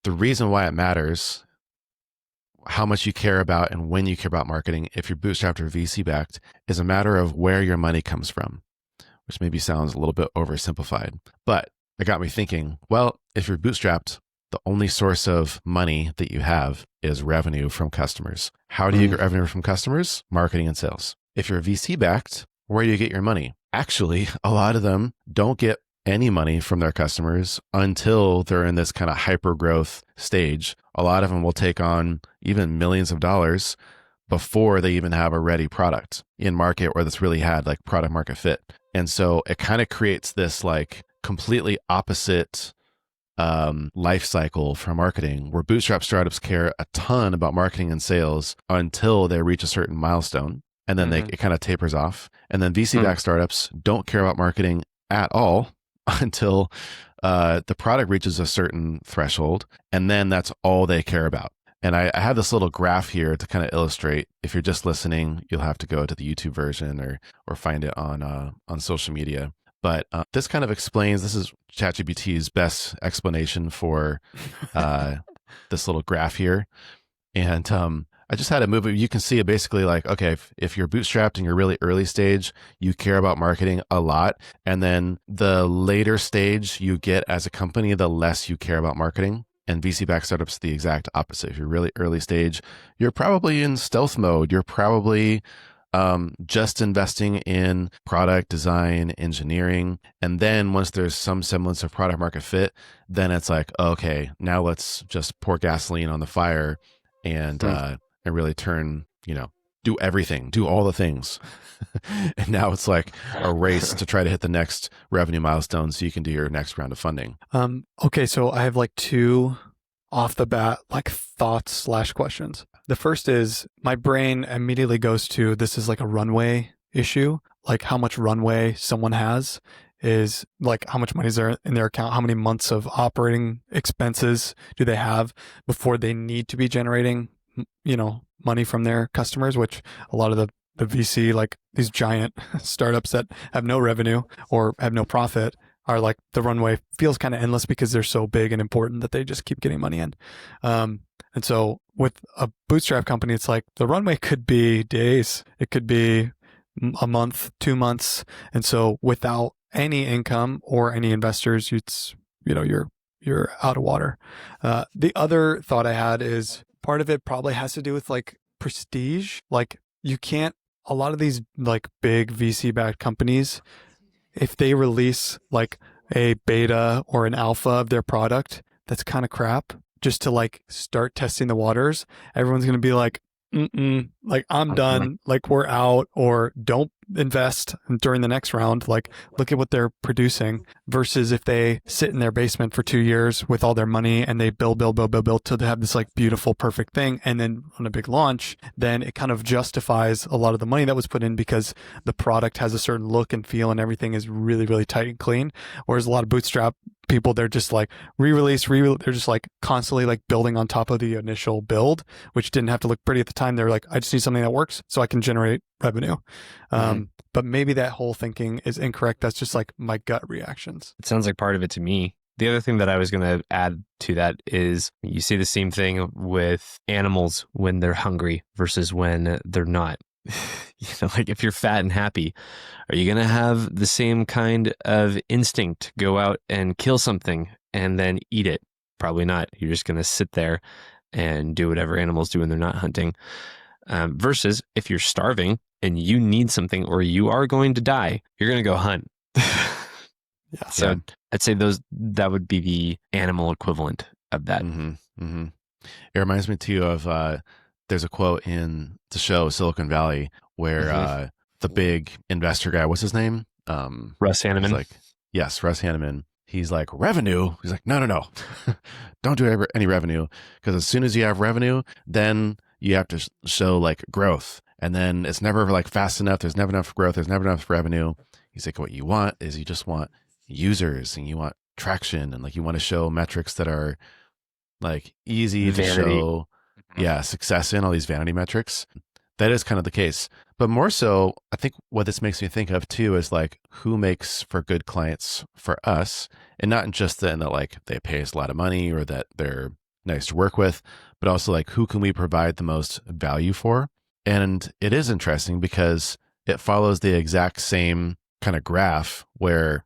the reason why it matters, how much you care about and when you care about marketing, if you're bootstrapped or VC backed, is a matter of where your money comes from, which maybe sounds a little bit oversimplified. But it got me thinking, well, if you're bootstrapped, the only source of money that you have is revenue from customers. How do you get revenue from customers? Marketing and sales. If you're VC backed, where do you get your money? Actually, a lot of them don't get any money from their customers until they're in this kind of hyper growth stage. A lot of them will take on even millions of dollars before they even have a ready product in market or that's really had like product market fit. And so it kind of creates this like completely opposite life cycle for marketing, where bootstrap startups care a ton about marketing and sales until they reach a certain milestone. And then it kind of tapers off. And then VC-backed startups don't care about marketing at all until the product reaches a certain threshold. And then that's all they care about. And I have this little graph here to kind of illustrate. If you're just listening, you'll have to go to the YouTube version or find it on social media. But this kind of explains, this is ChatGPT's best explanation for this little graph here. And I just had a movie. You can see it basically like, okay, if you're bootstrapped and you're really early stage, you care about marketing a lot. And then the later stage you get as a company, the less you care about marketing. And VC-backed startups are the exact opposite. If you're really early stage, you're probably in stealth mode. You're probably just investing in product design, engineering. And then once there's some semblance of product market fit, then it's like, okay, now let's just pour gasoline on the fire and really turn, do everything, do all the things. And now it's like a race to try to hit the next revenue milestone so you can do your next round of funding. Okay, so I have like two off the bat, like thoughts / questions. The first is my brain immediately goes to, this is like a runway issue, like how much runway someone has is like how much money is there in their account, how many months of operating expenses do they have before they need to be generating, money from their customers, which a lot of the VC, like these giant startups that have no revenue or have no profit, are like the runway feels kind of endless because they're so big and important that they just keep getting money in. And so with a bootstrap company, it's like the runway could be days, it could be a month, 2 months. And so without any income or any investors, you're out of water. The other thought I had is part of it probably has to do with like prestige. Like a lot of these like big VC backed companies, if they release like a beta or an alpha of their product that's kind of crap, just to like start testing the waters, everyone's going to be like, like I'm done, like we're out, or don't invest during the next round. Like look at what they're producing, versus if they sit in their basement for 2 years with all their money and they build till they have this like beautiful, perfect thing. And then on a big launch, then it kind of justifies a lot of the money that was put in because the product has a certain look and feel and everything is really, really tight and clean. Whereas a lot of bootstrap people, they're just like re-release. They're just like constantly like building on top of the initial build, which didn't have to look pretty at the time. They're like, I just need something that works so I can generate revenue. But maybe that whole thinking is incorrect. That's just like my gut reactions. It sounds like part of it to me. The other thing that I was going to add to that is you see the same thing with animals when they're hungry versus when they're not. Like if you're fat and happy, are you going to have the same kind of instinct to go out and kill something and then eat it? Probably not. You're just going to sit there and do whatever animals do when they're not hunting. Versus if you're starving and you need something or you are going to die, you're going to go hunt. So I'd say that would be the animal equivalent of that. It reminds me too of there's a quote in the show Silicon Valley where the big investor guy, what's his name? Russ Hanneman. Yes, Russ Hanneman. He's like, revenue? He's like, no. Don't do any revenue, because as soon as you have revenue, then you have to show like growth. And then it's never like fast enough. There's never enough growth. There's never enough revenue. He's like, what you want is you just want users and you want traction, and like you want to show metrics that are like easy to show success in, all these vanity metrics. That is kind of the case. But more so, I think what this makes me think of too is like who makes for good clients for us, and not just in that like they pay us a lot of money or that they're nice to work with, but also like who can we provide the most value for? And it is interesting because it follows the exact same kind of graph where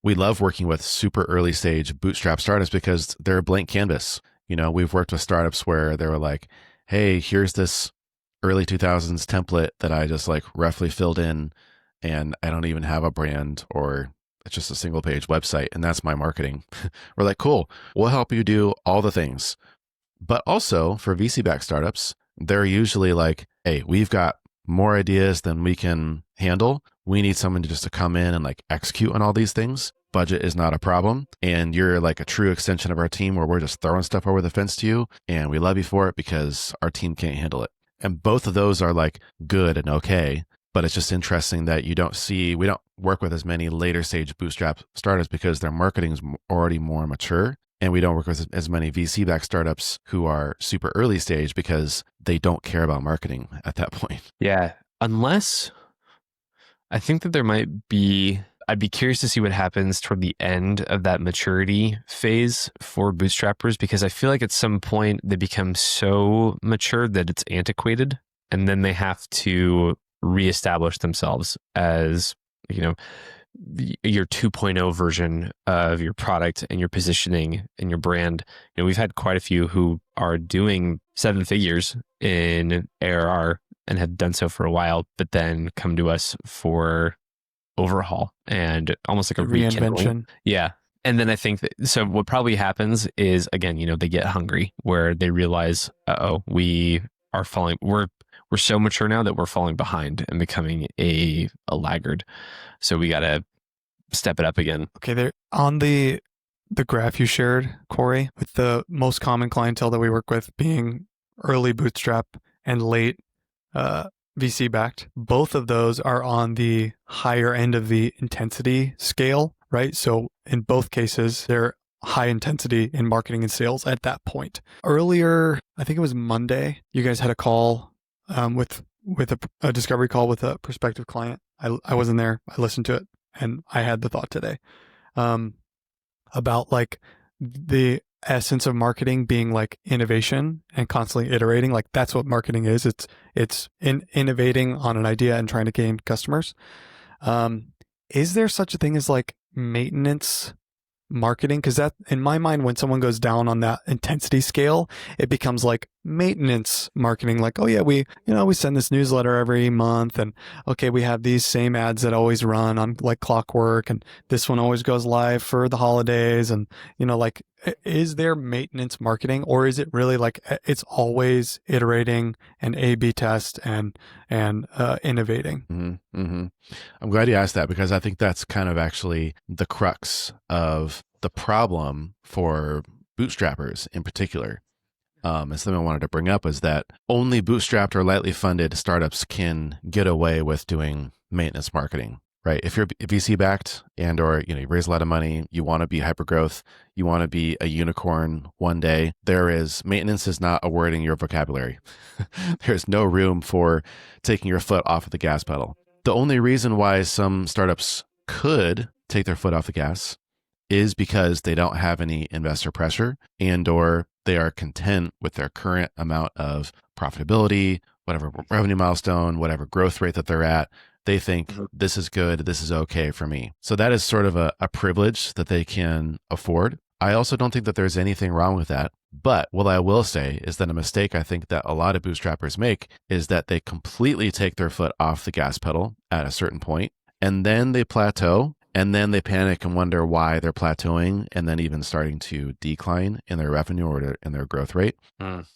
we love working with super early stage bootstrap startups because they're a blank canvas. We've worked with startups where they were like, hey, here's this early 2000s template that I just like roughly filled in, and I don't even have a brand, or it's just a single page website, and that's my marketing. We're like, cool, we'll help you do all the things. But also for VC-backed startups, they're usually like, hey, we've got more ideas than we can handle. We need someone to come in and like execute on all these things. Budget is not a problem. And you're like a true extension of our team where we're just throwing stuff over the fence to you. And we love you for it because our team can't handle it. And both of those are like good and okay. But it's just interesting that we don't work with as many later stage bootstrap startups because their marketing is already more mature. And we don't work with as many VC-backed startups who are super early stage because they don't care about marketing at that point. Yeah. Unless I think that I'd be curious to see what happens toward the end of that maturity phase for bootstrappers, because I feel like at some point they become so mature that it's antiquated, and then they have to reestablish themselves as, your 2.0 version of your product and your positioning and your brand. We've had quite a few who are doing 7 figures in ARR and have done so for a while, but then come to us for overhaul and almost like a reinvention. Yeah. And then I think so what probably happens is, again, they get hungry where they realize, we are falling. We're so mature now that we're falling behind and becoming a laggard. So we got to step it up again. Okay, there on the graph you shared, Corey, with the most common clientele that we work with being early bootstrap and late VC backed. Both of those are on the higher end of the intensity scale, right? So in both cases, they're high intensity in marketing and sales at that point. Earlier, I think it was Monday, you guys had a call with a discovery call with a prospective client. I wasn't there. I listened to it, and I had the thought today about like the essence of marketing being like innovation and constantly iterating. Like that's what marketing is. It's innovating on an idea and trying to gain customers. Is there such a thing as like maintenance marketing? Because that, in my mind, when someone goes down on that intensity scale, it becomes like maintenance marketing. Like, oh yeah, we send this newsletter every month, and okay, we have these same ads that always run on like clockwork, and this one always goes live for the holidays, and like, is there maintenance marketing, or is it really like it's always iterating and A/B test and innovating? Mm-hmm. Mm-hmm. I'm glad you asked that, because I think that's kind of actually the crux of the problem for bootstrappers in particular. And something I wanted to bring up is that only bootstrapped or lightly funded startups can get away with doing maintenance marketing, right? If you're VC backed and or you raise a lot of money, you want to be hyper growth, you want to be a unicorn one day, maintenance is not a word in your vocabulary. There's no room for taking your foot off of the gas pedal. The only reason why some startups could take their foot off the gas is because they don't have any investor pressure, and or they are content with their current amount of profitability, whatever revenue milestone, whatever growth rate that they're at. They think this is good, this is okay for me. So that is sort of a privilege that they can afford. I also don't think that there's anything wrong with that. But what I will say is that a mistake I think that a lot of bootstrappers make is that they completely take their foot off the gas pedal at a certain point, and then they plateau, and then they panic and wonder why they're plateauing and then even starting to decline in their revenue or in their growth rate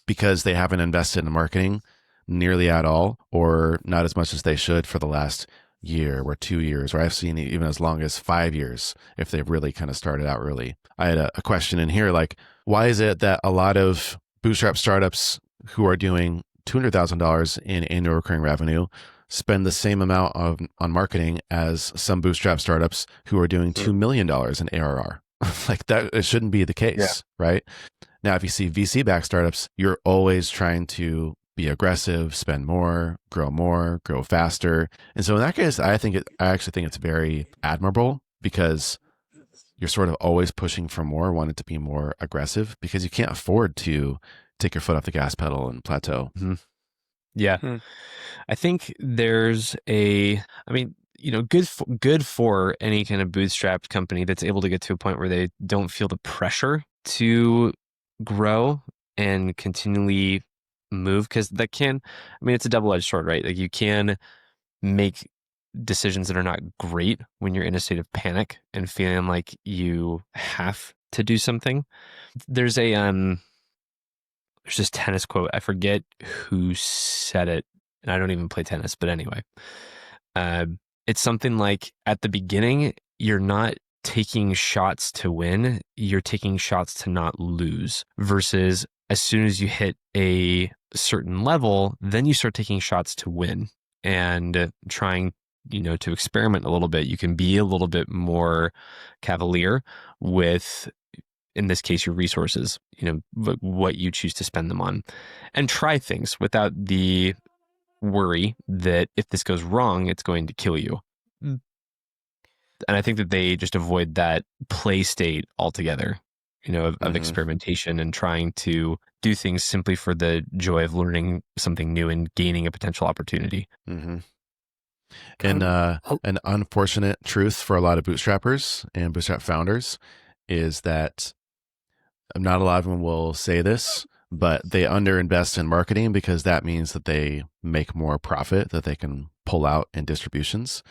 because they haven't invested in marketing nearly at all, or not as much as they should for the last year or 2 years, or I've seen even as long as 5 years if they've really kind of started out early. I had a question in here like, why is it that a lot of bootstrap startups who are doing $200,000 in annual recurring revenue spend the same amount on marketing as some bootstrap startups who are doing $2 million in ARR? Like that, it shouldn't be the case, right? Now, if you see VC-backed startups, you're always trying to be aggressive, spend more, grow faster. And so in that case, I actually think it's very admirable, because you're sort of always pushing for more, wanting to be more aggressive because you can't afford to take your foot off the gas pedal and plateau. Mm-hmm. Yeah. Hmm. I think there's good for any kind of bootstrapped company that's able to get to a point where they don't feel the pressure to grow and continually move, because it's a double-edged sword, right? Like, you can make decisions that are not great when you're in a state of panic and feeling like you have to do something. There's this tennis quote. I forget who said it, and I don't even play tennis, but anyway, it's something like, at the beginning, you're not taking shots to win, you're taking shots to not lose, versus as soon as you hit a certain level, then you start taking shots to win and trying to experiment a little bit. You can be a little bit more cavalier with, in this case, your resources, what you choose to spend them on, and try things without the worry that if this goes wrong, it's going to kill you. And I think that they just avoid that play state altogether, of experimentation and trying to do things simply for the joy of learning something new and gaining a potential opportunity. Mm-hmm. And an unfortunate truth for a lot of bootstrappers and bootstrap founders is that not a lot of them will say this, but they underinvest in marketing because that means that they make more profit that they can pull out in distributions.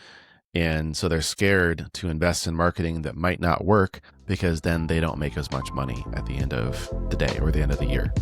And so they're scared to invest in marketing that might not work because then they don't make as much money at the end of the day or the end of the year.